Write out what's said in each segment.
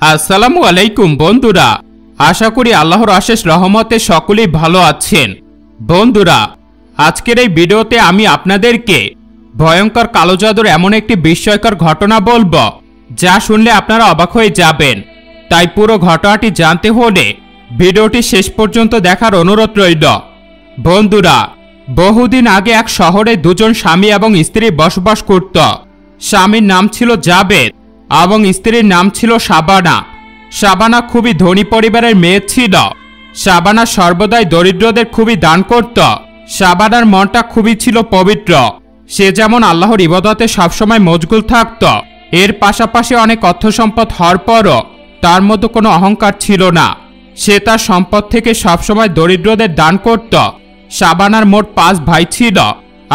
আসসালামু আলাইকুম বন্ধুরা, আশা করি আল্লাহর অশেষ রহমতে সকলেই ভালো আছেন। বন্ধুরা, আজকের এই ভিডিওতে আমি আপনাদেরকে ভয়ঙ্কর কালো জাদুর এমন একটি বিস্ময়কর ঘটনা বলবো যা শুনলে আপনারা অবাক হয়ে যাবেন। তাই পুরো ঘটনাটি জানতে হলে ভিডিওটি শেষ পর্যন্ত দেখার অনুরোধ রইল। বন্ধুরা, বহুদিন আগে এক শহরে দুজন স্বামী এবং স্ত্রী বসবাস করত। স্বামীর নাম ছিল জাবেদ এবং স্ত্রীর নাম ছিল শাবানা। শাবানা খুবই ধনী পরিবারের মেয়ে ছিল। শাবানা সর্বদাই দরিদ্রদের খুবই দান করত। শাবানার মনটা খুবই ছিল পবিত্র। সে যেমন আল্লাহর ইবাদতে সবসময় মশগুল থাকত, এর পাশাপাশি অনেক অর্থ সম্পদ হওয়ার পরও তার মধ্যে কোনো অহংকার ছিল না। সে তার সম্পদ থেকে সবসময় দরিদ্রদের দান করত। শাবানার মোট 5 ভাই ছিল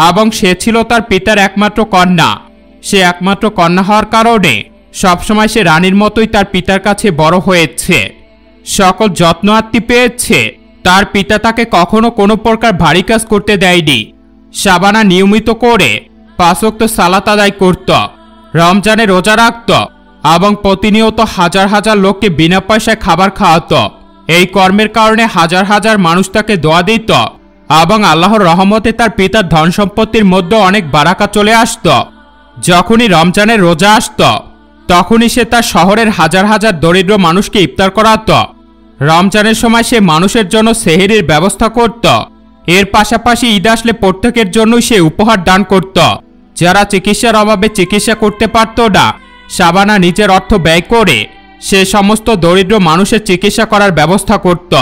এবং সে ছিল তার পিতার একমাত্র কন্যা। সে একমাত্র কন্যা হওয়ার কারণে সবসময় সে রানীর মতোই তার পিতার কাছে বড় হয়েছে, সকল যত্ন আত্তি পেয়েছে। তার পিতা তাকে কখনো কোনো প্রকার ভারী কাজ করতে দেয়নি। শাবানা নিয়মিত করে 5 ওয়াক্ত সালাত আদায় করত, রমজানে রোজা রাখত এবং প্রতিনিয়ত হাজার হাজার লোককে বিনা পয়সায় খাবার খাওয়াত। এই কর্মের কারণে হাজার হাজার মানুষ তাকে দোয়া দিত এবং আল্লাহর রহমতে তার পিতার ধন সম্পত্তির মধ্যে অনেক বারাকা চলে আসত। যখনই রমজানের রোজা আসত তখনই সে তার শহরের হাজার হাজার দরিদ্র মানুষকে ইফতার করাত। রমজানের সময় সে মানুষের জন্য সেহরির ব্যবস্থা করত। এর পাশাপাশি ঈদ আসলে প্রত্যেকের জন্যই সে উপহার দান করত। যারা চিকিৎসার অভাবে চিকিৎসা করতে পারত না, শাবানা নিজের অর্থ ব্যয় করে সে সমস্ত দরিদ্র মানুষের চিকিৎসা করার ব্যবস্থা করত।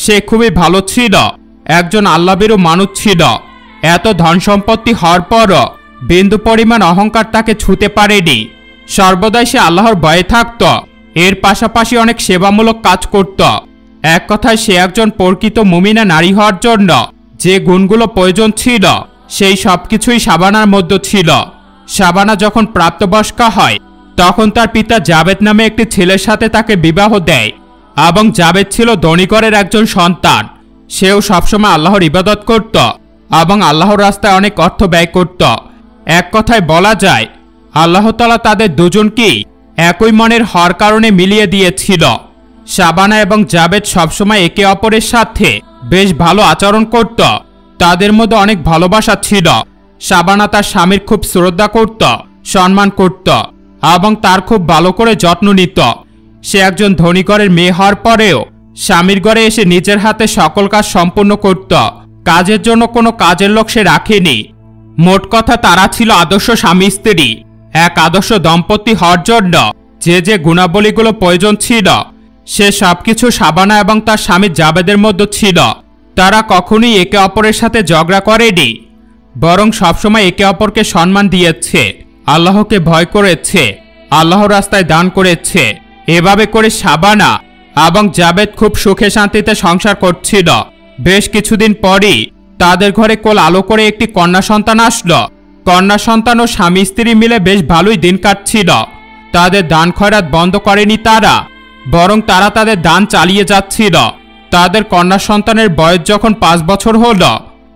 সে খুবই ভালো ছিল, একজন আল্লাহভীরু মানুষ ছিল। এত ধন সম্পত্তি হওয়ার পরও বিন্দু পরিমাণ অহংকার তাকে ছুঁতে পারেনি। সর্বদাই সে আল্লাহর ভয়ে থাকত। এর পাশাপাশি অনেক সেবামূলক কাজ করত। এক কথায় সে একজন প্রকৃত মুমিনা নারী হওয়ার জন্য যে গুণগুলো প্রয়োজন ছিল সেই সবকিছুই শাবানার মধ্যে ছিল। শাবানা যখন প্রাপ্তবয়স্কা হয় তখন তার পিতা জাবেদ নামে একটি ছেলের সাথে তাকে বিবাহ দেয় এবং জাবেদ ছিল ধনীঘরের একজন সন্তান। সেও সবসময় আল্লাহর ইবাদত করত এবং আল্লাহর রাস্তায় অনেক অর্থ ব্যয় করত। এক কথায় বলা যায় আল্লাহ তাআলা তাদের দুজনকেই একই মনের হওয়ার কারণে মিলিয়ে দিয়েছিল। শাবানা এবং জাবেদ সবসময় একে অপরের সাথে বেশ ভালো আচরণ করত। তাদের মধ্যে অনেক ভালোবাসা ছিল। শাবানা তার স্বামীর খুব শ্রদ্ধা করত, সম্মান করত এবং তার খুব ভালো করে যত্ন নিত। সে একজন ধনী ঘরের মেয়ে হওয়ার পরেও স্বামীর ঘরে এসে নিজের হাতে সকল কাজ সম্পূর্ণ করত। কাজের জন্য কোনো কাজের লোক সে রাখেনি। মোট কথা তারা ছিল আদর্শ স্বামী স্ত্রী। এক আদর্শ দম্পতি হওয়ার জন্য যে যে গুণাবলীগুলো প্রয়োজন ছিল সে সবকিছু শাবানা এবং তার স্বামী জাবেদের মধ্যে ছিল। তারা কখনোই একে অপরের সাথে ঝগড়া করেনি, বরং সবসময় একে অপরকে সম্মান দিয়েছে, আল্লাহকে ভয় করেছে, আল্লাহর রাস্তায় দান করেছে। এভাবে করে শাবানা এবং জাবেদ খুব সুখে শান্তিতে সংসার করছিল। বেশ কিছুদিন পরই তাদের ঘরে কোল আলো করে একটি কন্যা সন্তান আসলো। কন্যা সন্তান ও স্বামী স্ত্রী মিলে বেশ ভালোই দিন কাটছিল। তাদের দান খয়রাত বন্ধ করেনি তারা, বরং তারা তাদের দান চালিয়ে যাচ্ছিল। তাদের কন্যা সন্তানের বয়স যখন 5 বছর হলো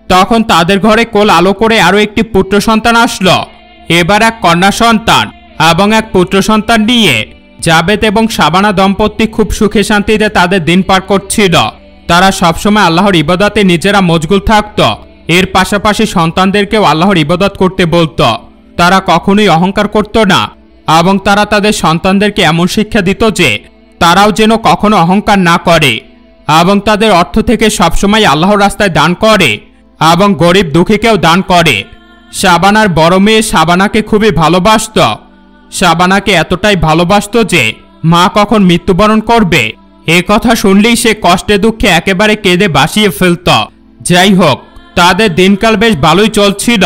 তখন তাদের ঘরে কোল আলো করে আরো একটি পুত্র সন্তান আসলো। এবার এক কন্যা সন্তান এবং এক পুত্র সন্তান নিয়ে জাবেদ এবং শাবানা দম্পতি খুব সুখে শান্তিতে তাদের দিন পার করছিল। তারা সবসময় আল্লাহর ইবাদতে নিজেরা মশগুল থাকত। এর পাশাপাশি সন্তানদেরকেও আল্লাহর ইবাদত করতে বলতো। তারা কখনোই অহংকার করত না এবং তারা তাদের সন্তানদেরকে এমন শিক্ষা দিত যে তারাও যেন কখনো অহংকার না করে এবং তাদের অর্থ থেকে সবসময় আল্লাহর রাস্তায় দান করে এবং গরিব দুঃখীকেও দান করে। শাবানার বড় মেয়ে শাবানাকে খুবই ভালোবাসত। শাবানাকে এতটাই ভালোবাসত যে মা কখন মৃত্যুবরণ করবে এ কথা শুনলেই সে কষ্টে দুঃখে একেবারে কেঁদে বাসিয়ে ফেলত। যাই হোক, তাদের দিনকাল বেশ ভালোই চলছিল।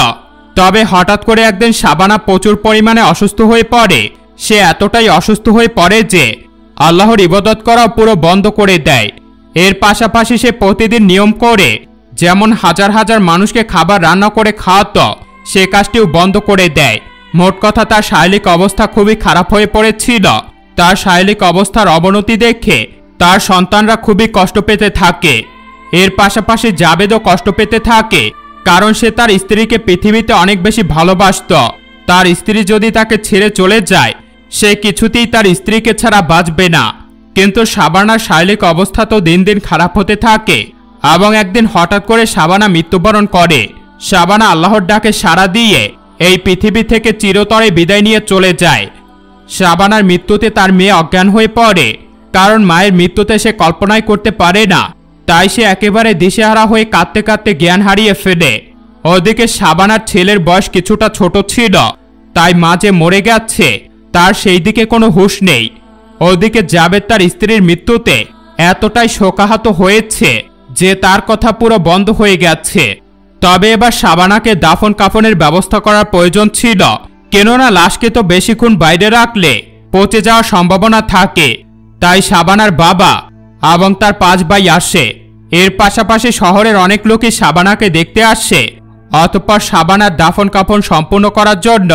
তবে হঠাৎ করে একদিন শাবানা প্রচুর পরিমাণে অসুস্থ হয়ে পড়ে। সে এতটাই অসুস্থ হয়ে পড়ে যে আল্লাহর ইবাদত করা পুরো বন্ধ করে দেয়। এর পাশাপাশি সে প্রতিদিন নিয়ম করে যেমন হাজার হাজার মানুষকে খাবার রান্না করে খাওয়াত, সে কাজটিও বন্ধ করে দেয়। মোট কথা তার শারীরিক অবস্থা খুবই খারাপ হয়ে পড়েছিল। তার শারীরিক অবস্থার অবনতি দেখে তার সন্তানরা খুবই কষ্ট পেতে থাকে। এর পাশাপাশি জাবেদও কষ্ট পেতে থাকে, কারণ সে তার স্ত্রীকে পৃথিবীতে অনেক বেশি ভালোবাসত। তার স্ত্রী যদি তাকে ছেড়ে চলে যায় সে কিছুতেই তার স্ত্রীকে ছাড়া বাঁচবে না। কিন্তু শাবানার শারীরিক অবস্থা তো দিন দিন খারাপ হতে থাকে এবং একদিন হঠাৎ করে শাবানা মৃত্যুবরণ করে। শাবানা আল্লাহর ডাকে সাড়া দিয়ে এই পৃথিবী থেকে চিরতরে বিদায় নিয়ে চলে যায়। শাবানার মৃত্যুতে তার মেয়ে অজ্ঞান হয়ে পড়ে, কারণ মায়ের মৃত্যুতে সে কল্পনাই করতে পারে না। তাই সে একেবারে দিশেহারা হয়ে কাঁদতে কাঁদতে জ্ঞান হারিয়ে ফেলে। ওদিকে শাবানার ছেলের বয়স কিছুটা ছোট ছিল, তাই মা যে মরে গেছে তার সেই দিকে কোনো হুঁশ নেই। ওদিকে জাবেদ তার স্ত্রীর মৃত্যুতে এতটাই শোকাহত হয়েছে যে তার কথা পুরো বন্ধ হয়ে গেছে। তবে এবার শাবানাকে দাফন কাফনের ব্যবস্থা করার প্রয়োজন ছিল, কেননা লাশকে তো বেশিক্ষণ বাইরে রাখলে পচে যাওয়ার সম্ভাবনা থাকে। তাই শাবানার বাবা এবং তার 5 ভাই আসে। এর পাশাপাশি শহরের অনেক লোকই শাবানাকে দেখতে আসে। অতঃপর শাবানার দাফন কাফন সম্পূর্ণ করার জন্য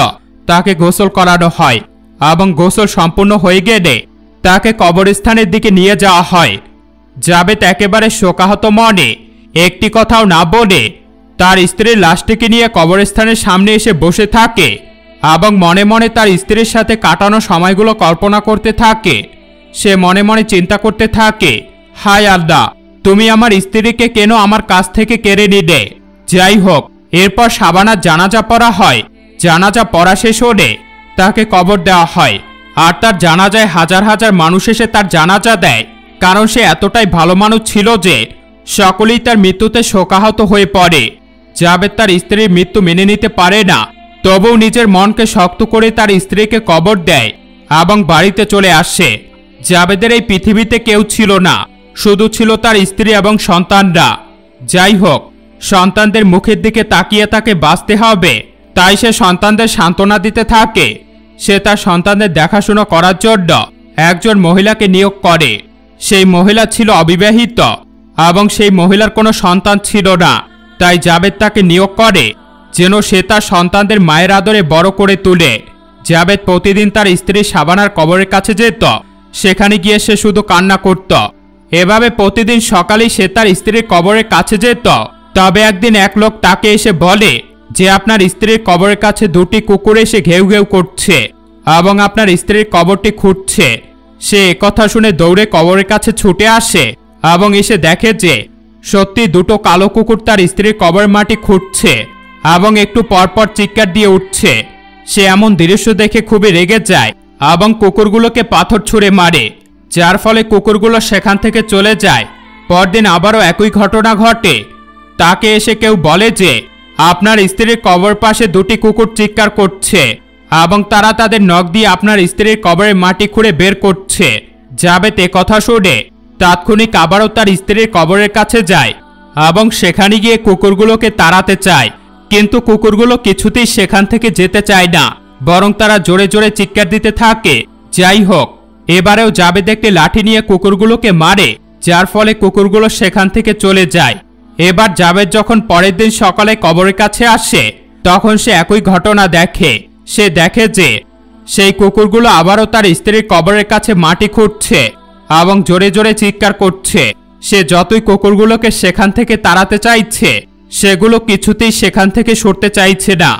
তাকে গোসল করানো হয় এবং গোসল সম্পূর্ণ হয়ে গেলে তাকে কবরস্থানের দিকে নিয়ে যাওয়া হয়। জাবেদ একেবারে শোকাহত মনে একটি কথাও না বলে তার স্ত্রীর লাশটিকে নিয়ে কবরস্থানের সামনে এসে বসে থাকে এবং মনে মনে তার স্ত্রীর সাথে কাটানো সময়গুলো কল্পনা করতে থাকে। সে মনে মনে চিন্তা করতে থাকে, হায় আল্লাহ, তুমি আমার স্ত্রীকে কেন আমার কাছ থেকে কেড়ে নিলে। যাই হোক, এরপর শাবানার জানাজা পড়া হয়। জানাজা পড়া শেষ হলে তাকে কবর দেওয়া হয়। আর তার জানাজায় হাজার হাজার মানুষ এসে তার জানাজা দেয়, কারণ সে এতটাই ভালো মানুষ ছিল যে সকলেই তার মৃত্যুতে শোকাহত হয়ে পড়ে। জাবেদ তার স্ত্রীর মৃত্যু মেনে নিতে পারে না, তবুও নিজের মনকে শক্ত করে তার স্ত্রীকে কবর দেয় এবং বাড়িতে চলে আসে। জাবেদের এই পৃথিবীতে কেউ ছিল না, শুধু ছিল তার স্ত্রী এবং সন্তানরা। যাই হোক, সন্তানদের মুখের দিকে তাকিয়ে তাকে বাঁচতে হবে, তাই সে সন্তানদের সান্ত্বনা দিতে থাকে। সে তার সন্তানদের দেখাশোনা করার জন্য একজন মহিলাকে নিয়োগ করে। সেই মহিলা ছিল অবিবাহিত এবং সেই মহিলার কোনো সন্তান ছিল না। তাই জাবেদ তাকে নিয়োগ করে যেন সে তার সন্তানদের মায়ের আদরে বড় করে তোলে। জাবেদ প্রতিদিন তার স্ত্রী শাবানার কবরের কাছে যেত, সেখানে গিয়ে সে শুধু কান্না করত। এভাবে প্রতিদিন সকালেই সে তার স্ত্রীর কবরের কাছে যেত। তবে একদিন এক লোক তাকে এসে বলে যে আপনার স্ত্রীর কবরের কাছে 2টি কুকুর এসে ঘেউ ঘেউ করছে এবং আপনার স্ত্রীর কবরটি খুঁড়ছে। সে একথা শুনে দৌড়ে কবরের কাছে ছুটে আসে এবং এসে দেখে যে সত্যি 2টো কালো কুকুর তার স্ত্রীর কবরের মাটি খুঁড়ছে এবং একটু পরপর চিৎকার দিয়ে উঠছে। সে এমন দৃশ্য দেখে খুবই রেগে যায় এবং কুকুরগুলোকে পাথর ছুঁড়ে মারে, যার ফলে কুকুরগুলো সেখান থেকে চলে যায়। পরদিন আবারও একই ঘটনা ঘটে। তাকে এসে কেউ বলে যে আপনার স্ত্রীর কবর পাশে 2টি কুকুর চিৎকার করছে এবং তারা তাদের নখ দিয়ে আপনার স্ত্রীর কবরের মাটি খুঁড়ে বের করছে। জাবেদ কথা শুনে তাৎক্ষণিক আবারও তার স্ত্রীর কবরের কাছে যায় এবং সেখানে গিয়ে কুকুরগুলোকে তাড়াতে চায়, কিন্তু কুকুরগুলো কিছুতেই সেখান থেকে যেতে চায় না, বরং তারা জোরে জোরে চিৎকার দিতে থাকে। যাই হোক, এবারেও জাবেদ একটি লাঠি নিয়ে কুকুরগুলোকে মারে, যার ফলে কুকুরগুলো সেখান থেকে চলে যায়। এবার জাবেদ যখন পরের দিন সকালে কবরের কাছে আসে, তখন সে একই ঘটনা দেখে। সে দেখে যে সেই কুকুরগুলো আবারও তার স্ত্রীর কবরের কাছে মাটি খুঁড়ছে এবং জোরে জোরে চিৎকার করছে। সে যতই কুকুরগুলোকে সেখান থেকে তাড়াতে চাইছে, সেগুলো কিছুতেই সেখান থেকে সরতে চাইছে না।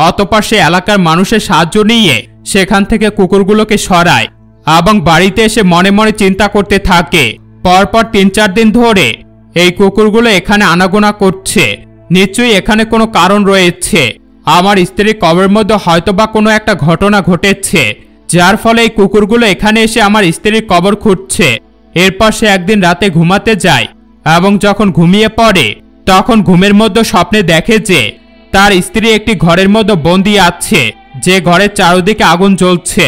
অতঃপর সে এলাকার মানুষের সাহায্য নিয়ে সেখান থেকে কুকুরগুলোকে সরায় এবং বাড়িতে এসে মনে মনে চিন্তা করতে থাকে। পরপর 3-4 দিন ধরে এই কুকুরগুলো এখানে আনাগোনা করছে, নিশ্চয়ই এখানে কোনো কারণ রয়েছে। আমার স্ত্রীর কবরের মধ্যে হয়তোবা কোনো একটা ঘটনা ঘটেছে, যার ফলে এই কুকুরগুলো এখানে এসে আমার স্ত্রীর কবর খুঁড়ছে। এরপর সে একদিন রাতে ঘুমাতে যায় এবং যখন ঘুমিয়ে পড়ে, তখন ঘুমের মধ্যে স্বপ্নে দেখে যে তার স্ত্রী একটি ঘরের মধ্যে বন্দী আছে, যে ঘরের চারদিকে আগুন জ্বলছে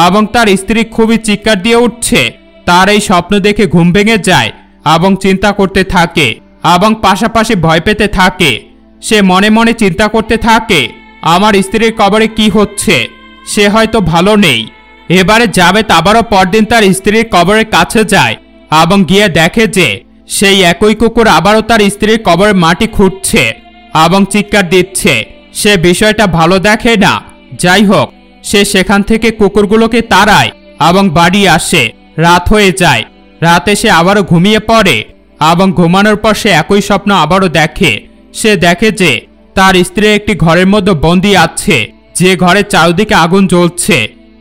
এবং তার স্ত্রী খুবই চিৎকার দিয়ে উঠছে। তার এই স্বপ্ন দেখে ঘুম ভেঙে যায় এবং চিন্তা করতে থাকে এবং পাশাপাশি ভয় পেতে থাকে। সে মনে মনে চিন্তা করতে থাকে, আমার স্ত্রীর কবরে কি হচ্ছে, সে হয়তো ভালো নেই। এবারে জাবেদ আবারও পরদিন তার স্ত্রীর কবরের কাছে যায় এবং গিয়ে দেখে যে সেই একই কুকুর আবারও তার স্ত্রীর কবরের মাটি খুঁড়ছে এবং চিৎকার দিচ্ছে। সে বিষয়টা ভালো দেখে না। যাই হোক, সে সেখান থেকে কুকুরগুলোকে তাড়ায় এবং বাড়ি আসে। রাত হয়ে যায়। রাতে সে আবারও ঘুমিয়ে পড়ে এবং ঘুমানোর পর সে একই স্বপ্ন আবারও দেখে। সে দেখে যে তার স্ত্রী একটি ঘরের মধ্যে বন্দী আছে, যে ঘরের চারদিকে আগুন জ্বলছে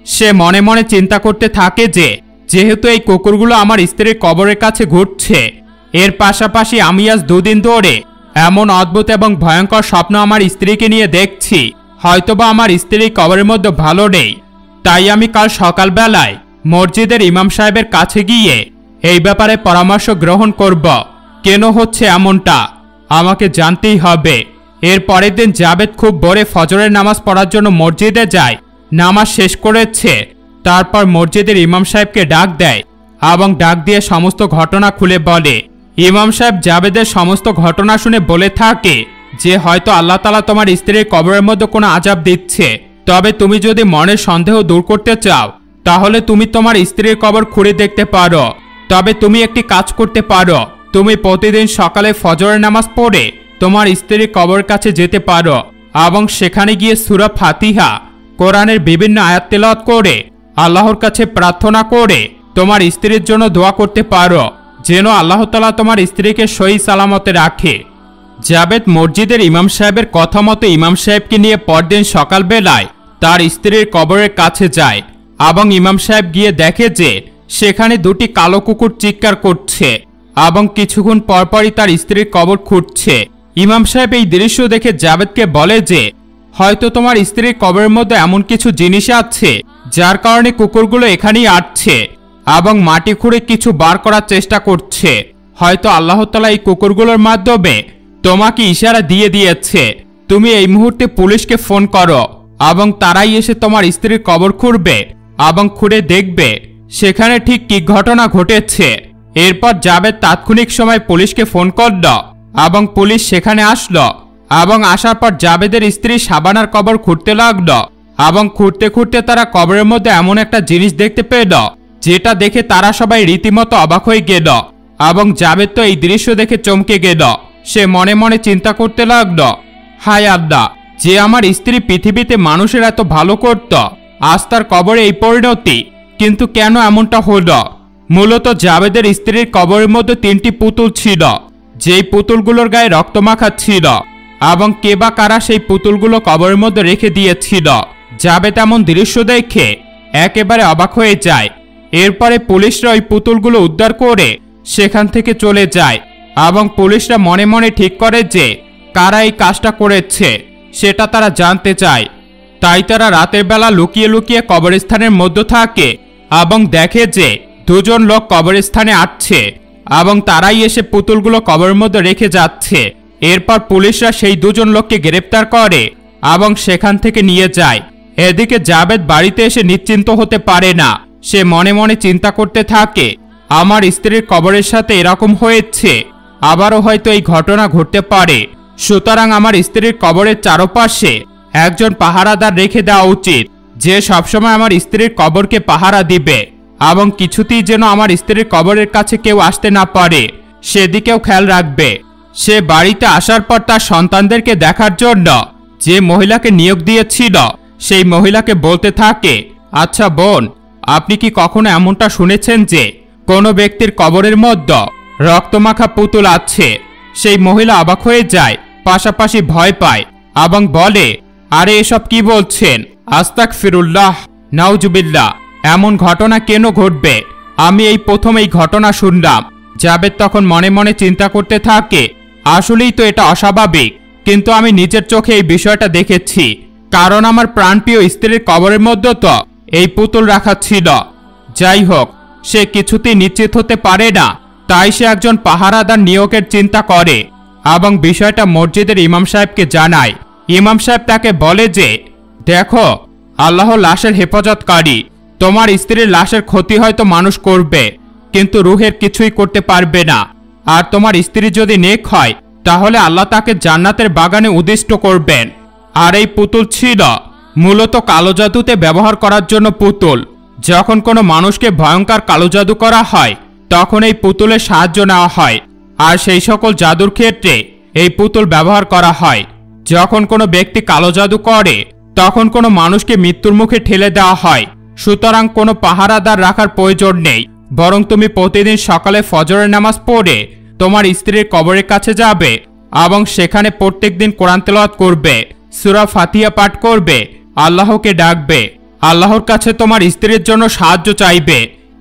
সে মনে মনে চিন্তা করতে থাকে যে যেহেতু এই কুকুরগুলো আমার স্ত্রীর কবরের কাছে ঘুরছে, এর পাশাপাশি আমি আজ 2 দিন ধরে এমন অদ্ভুত এবং ভয়ঙ্কর স্বপ্ন আমার স্ত্রীকে নিয়ে দেখছি, হয়তোবা আমার স্ত্রীর কবরের মধ্যে ভালো নেই। তাই আমি কাল সকালবেলায় মসজিদের ইমাম সাহেবের কাছে গিয়ে এই ব্যাপারে পরামর্শ গ্রহণ করব। কেন হচ্ছে এমনটা আমাকে জানতেই হবে। এর পরের দিন জাবেদ খুব ভোরে ফজরের নামাজ পড়ার জন্য মসজিদে যায়। নামাজ শেষ করেছে, তারপর মসজিদের ইমাম সাহেবকে ডাক দেয় এবং ডাক দিয়ে সমস্ত ঘটনা খুলে বলে। ইমাম সাহেব জাবেদের সমস্ত ঘটনা শুনে বলে থাকে যে হয়তো আল্লাহ তাআলা তোমার স্ত্রীর কবরের মধ্যে কোনো আযাব দিচ্ছে, তবে তুমি যদি মনের সন্দেহ দূর করতে চাও তাহলে তুমি তোমার স্ত্রীর কবর খুঁড়ে দেখতে পারো। তবে তুমি একটি কাজ করতে পারো, তুমি প্রতিদিন সকালে ফজরের নামাজ পড়ে তোমার স্ত্রীর কবর কাছে যেতে পারো এবং সেখানে গিয়ে সূরা ফাতিহা, কোরআনের বিভিন্ন আয়াত তেলাওয়াত করে আল্লাহর কাছে প্রার্থনা করে তোমার স্ত্রীর জন্য দোয়া করতে পারো যেন আল্লাহ তাআলা তোমার স্ত্রীকে সহি সালামতে রাখে। জাবেদ মসজিদের ইমাম সাহেবের কথা মতো ইমাম সাহেবকে নিয়ে পরদিন সকালবেলায় তার স্ত্রীর কবরের কাছে যায় এবং ইমাম সাহেব গিয়ে দেখে যে সেখানে 2টি কালো কুকুর চিৎকার করছে এবং কিছুক্ষণ পরপরই তার স্ত্রীর কবর খুঁড়ছে। ইমাম সাহেব এই দৃশ্য দেখে জাবেদকে বলে যে হয়তো তোমার স্ত্রীর কবরের মধ্যে এমন কিছু জিনিস আছে যার কারণে কুকুরগুলো এখানেই আসছে এবং মাটি খুঁড়ে কিছু বার করার চেষ্টা করছে। হয়তো আল্লাহ তাআলা এই কুকুরগুলোর মাধ্যমে তোমাকে ইশারা দিয়ে দিয়েছে। তুমি এই মুহূর্তে পুলিশকে ফোন করো এবং তারাই এসে তোমার স্ত্রীর কবর খুঁড়বে এবং খুঁড়ে দেখবে সেখানে ঠিক কি ঘটনা ঘটেছে। এরপর জাবেদ তাৎক্ষণিক সময় পুলিশকে ফোন করল এবং পুলিশ সেখানে আসলো এবং আসার পর জাবেদের স্ত্রী শাবানার কবর খুঁড়তে লাগলো এবং খুঁড়তে খুঁড়তে তারা কবরের মধ্যে এমন একটা জিনিস দেখতে পেল যেটা দেখে তারা সবাই রীতিমতো অবাক হয়ে গেল এবং জাবেদ তো এই দৃশ্য দেখে চমকে গেল। সে মনে মনে চিন্তা করতে লাগলো, হায় আল্লাহ, যে আমার স্ত্রী পৃথিবীতে মানুষের এত ভালো করত, আজ তার কবরে এই পরিণতি, কিন্তু কেন এমনটা হলো? মূলত জাবেদের স্ত্রীর কবরের মধ্যে 3টি পুতুল ছিল, যেই পুতুলগুলোর গায়ে রক্তমাখা ছিল এবং কে বা কারা সেই পুতুলগুলো কবরের মধ্যে রেখে দিয়েছিল। জাবেদ এমন দৃশ্য দেখে একেবারে অবাক হয়ে যায়। এরপরে পুলিশরা ওই পুতুলগুলো উদ্ধার করে সেখান থেকে চলে যায় এবং পুলিশরা মনে মনে ঠিক করে যে কারা এই কাজটা করেছে সেটা তারা জানতে চায়। তাই তারা রাতের বেলা লুকিয়ে লুকিয়ে কবরস্থানের মধ্যে থাকে এবং দেখে যে 2 জন লোক কবরস্থানে আসছে এবং তারাই এসে পুতুলগুলো কবরের মধ্যে রেখে যাচ্ছে। এরপর পুলিশরা সেই 2 জন লোককে গ্রেফতার করে এবং সেখান থেকে নিয়ে যায়। এদিকে জাবেদ বাড়িতে এসে নিশ্চিন্ত হতে পারে না। সে মনে মনে চিন্তা করতে থাকে, আমার স্ত্রীর কবরের সাথে এরকম হয়েছে, আবারও হয়তো এই ঘটনা ঘটতে পারে। সুতরাং আমার স্ত্রীর কবরের চারপাশে একজন পাহারাদার রেখে দেওয়া উচিত, যে সবসময় আমার স্ত্রীর কবরকে পাহারা দিবে এবং কিছুতেই যেন আমার স্ত্রীর কবরের কাছে কেউ আসতে না পারে সেদিকেও খেয়াল রাখবে। সে বাড়িতে আসার পর তার সন্তানদেরকে দেখার জন্য যে মহিলাকে নিয়োগ দিয়েছিল সেই মহিলাকে বলতে থাকে, আচ্ছা বোন, আপনি কি কখনো এমনটা শুনেছেন যে কোনো ব্যক্তির কবরের মধ্যে রক্তমাখা পুতুল আছে? সেই মহিলা অবাক হয়ে যায়, পাশাপাশি ভয় পায় এবং বলে, আরে এসব কি বলছেন? আস্তাগফিরুল্লাহ, নাউজুবিল্লাহ, এমন ঘটনা কেন ঘটবে? আমি এই প্রথম এই ঘটনা শুনলাম। জাবেদ তখন মনে মনে চিন্তা করতে থাকে, আসলেই তো এটা অস্বাভাবিক, কিন্তু আমি নিজের চোখে এই বিষয়টা দেখেছি, কারণ আমার প্রাণপ্রিয় স্ত্রীর কবরের মধ্যে তো এই পুতুল রাখা ছিল। যাই হোক, সে কিছুতেই নিশ্চিত হতে পারে না, তাই সে একজন পাহারাদার নিয়োগের চিন্তা করে এবং বিষয়টা মসজিদের ইমাম সাহেবকে জানায়। ইমাম সাহেব তাকে বলে যে, দেখো, আল্লাহ লাশের হেফাজতকারী, তোমার স্ত্রীর লাশের ক্ষতি হয়তো মানুষ করবে, কিন্তু রুহের কিছুই করতে পারবে না। আর তোমার স্ত্রী যদি নেক হয় তাহলে আল্লাহ তাকে জান্নাতের বাগানে উদ্দিষ্ট করবেন। আর এই পুতুল ছিল মূলত কালো জাদুতে ব্যবহার করার জন্য পুতুল। যখন কোনো মানুষকে ভয়ঙ্কর কালো জাদু করা হয় তখন এই পুতুলের সাহায্য নেওয়া হয়, আর সেই সকল জাদুর ক্ষেত্রে এই পুতুল ব্যবহার করা হয়। যখন কোনো ব্যক্তি কালো জাদু করে তখন কোনো মানুষকে মৃত্যুর মুখে ঠেলে দেওয়া হয়। সুতরাং কোনো পাহারাদার রাখার প্রয়োজন নেই, বরং তুমি প্রতিদিন সকালে ফজরের নামাজ পড়ে তোমার স্ত্রীর কবরের কাছে যাবে এবং সেখানে প্রত্যেকদিন কোরআন তেলাওয়াত করবে, সূরা ফাতিহা পাঠ করবে, আল্লাহকে ডাকবে আল্লাহর কাছে তোমার স্ত্রীর জন্য সাহায্য চাইবে।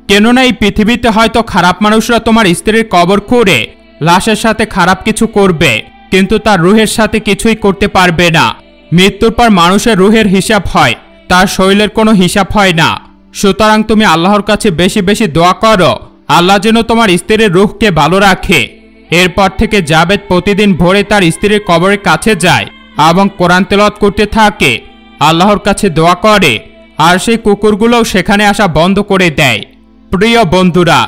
কেননা এই পৃথিবীতে হয়তো খারাপ মানুষরা তোমার স্ত্রীর কবর খুঁড়ে লাশের সাথে খারাপ কিছু করবে, কিন্তু তার রুহের সাথে কিছুই করতে পারবে না। মৃত্যুর পর মানুষের রুহের হিসাব হয়, তার শরীরের কোনো হিসাব হয় না। সুতরাং তুমি আল্লাহর কাছে বেশি বেশি দোয়া করো, আল্লাহ যেন তোমার স্ত্রীর রুহকে ভালো রাখে। এরপর থেকে জাবেদ প্রতিদিন ভোরে তার স্ত্রীর কবরের কাছে যায় এবং কোরআন তেলাওয়াত করতে থাকে, আল্লাহর কাছে দোয়া করে, আর সেই কুকুরগুলোও সেখানে আসা বন্ধ করে দেয়। প্রিয় বন্ধুরা,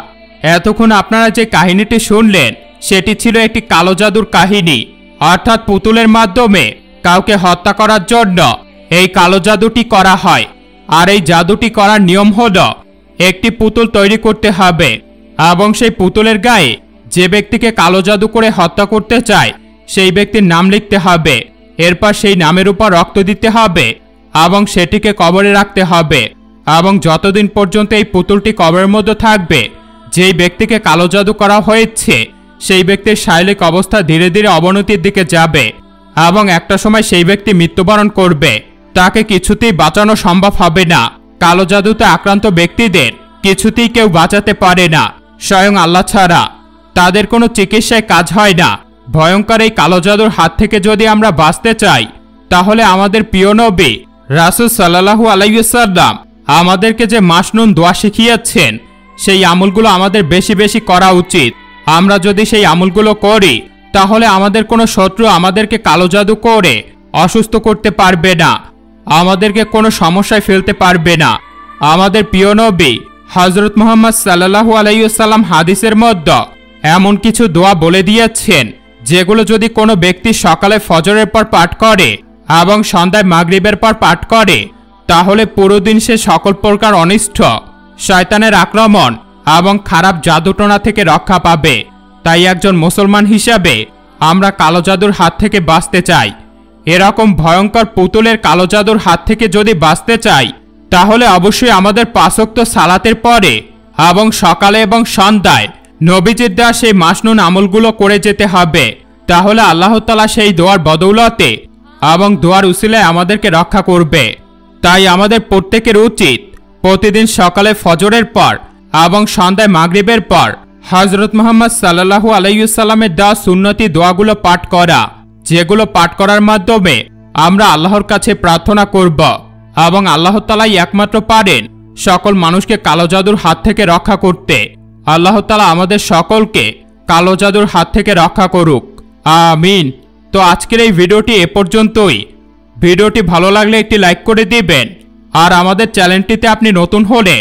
এতক্ষণ আপনারা যে কাহিনীটি শুনলেন সেটি ছিল একটি কালো জাদুর কাহিনী, অর্থাৎ পুতুলের মাধ্যমে কাউকে হত্যা করার জন্য এই কালো জাদুটি করা হয়। আর এই জাদুটি করার নিয়ম হলো একটি পুতুল তৈরি করতে হবে এবং সেই পুতুলের গায়ে যে ব্যক্তিকে কালো জাদু করে হত্যা করতে চায় সেই ব্যক্তির নাম লিখতে হবে। এরপর সেই নামের উপর রক্ত দিতে হবে এবং সেটিকে কবরে রাখতে হবে, এবং যতদিন পর্যন্ত এই পুতুলটি কবরের মধ্যে থাকবে যেই ব্যক্তিকে কালো জাদু করা হয়েছে সেই ব্যক্তির শারীরিক অবস্থা ধীরে ধীরে অবনতির দিকে যাবে এবং একটা সময় সেই ব্যক্তি মৃত্যুবরণ করবে। তাকে কিছুতেই বাঁচানো সম্ভব হবে না। কালো জাদুতে আক্রান্ত ব্যক্তিদের কিছুতেই কেউ বাঁচাতে পারে না, স্বয়ং আল্লাহ ছাড়া। তাদের কোনো চিকিৎসায় কাজ হয় না। ভয়ঙ্কর এই কালো জাদুর হাত থেকে যদি আমরা বাঁচতে চাই তাহলে আমাদের প্রিয় নবী রাসূল সাল্লাল্লাহু আলাইহি ওয়াসাল্লাম আমাদেরকে যে মাসনুন দোয়া শিখিয়েছেন সেই আমলগুলো আমাদের বেশি বেশি করা উচিত। আমরা যদি সেই আমলগুলো করি তাহলে আমাদের কোনো শত্রু আমাদেরকে কালো জাদু করে অসুস্থ করতে পারবে না, আমাদেরকে কোনো সমস্যায় ফেলতে পারবে না। আমাদের প্রিয় নবী হযরত মুহাম্মদ সাল্লাল্লাহু আলাইহি ওয়াসাল্লাম হাদিসের মধ্যে এমন কিছু দোয়া বলে দিয়েছেন যেগুলো যদি কোনো ব্যক্তি সকালে ফজরের পর পাঠ করে এবং সন্ধ্যায় মাগরিবের পর পাঠ করে তাহলে পুরো দিন সে সকল প্রকার অনিষ্ট, শয়তানের আক্রমণ এবং খারাপ জাদুটোনা থেকে রক্ষা পাবে। তাই একজন মুসলমান হিসাবে আমরা কালো জাদুর হাত থেকে বাঁচতে চাই। এরকম ভয়ঙ্কর পুতুলের কালো জাদুর হাত থেকে যদি বাঁচতে চাই তাহলে অবশ্যই আমাদের 5 ওয়াক্ত সালাতের পরে এবং সকালে এবং সন্ধ্যায় নবীজির দেওয়া সেই মাসনুন আমলগুলো করে যেতে হবে। তাহলে আল্লাহ তাআলা সেই দোয়ার বদৌলতে এবং দোয়ার উসিলায় আমাদেরকে রক্ষা করবে। তাই আমাদের প্রত্যেকের উচিত প্রতিদিন সকালে ফজরের পর এবং সন্ধ্যায় মাগরিবের পর হযরত মুহাম্মদ সাল্লাল্লাহু আলাইহি ওয়াসাল্লামের দেওয়া সুন্নতি দোয়াগুলো পাঠ করা, যেগুলো পাঠ করার মাধ্যমে আমরা আল্লাহর কাছে প্রার্থনা করব এবং আল্লাহ তাআলাই একমাত্র পারেন সকল মানুষকে কালো জাদুর হাত থেকে রক্ষা করতে। আল্লাহ তাআলা আমাদের সকলকে কালো জাদুর হাত থেকে রক্ষা করুক, আমিন। তো আজকের এই ভিডিওটি এ পর্যন্তই। ভিডিওটি ভালো লাগলে একটি লাইক করে দিবেন, আর আমাদের চ্যানেলটিতে আপনি নতুন হলে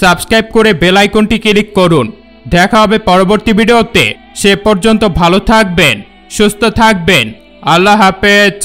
সাবস্ক্রাইব করে বেল আইকনটি ক্লিক করুন। দেখা হবে পরবর্তী ভিডিওতে। সে পর্যন্ত ভালো থাকবেন, সুস্থ থাকবেন। আল্লাহ হাফেজ।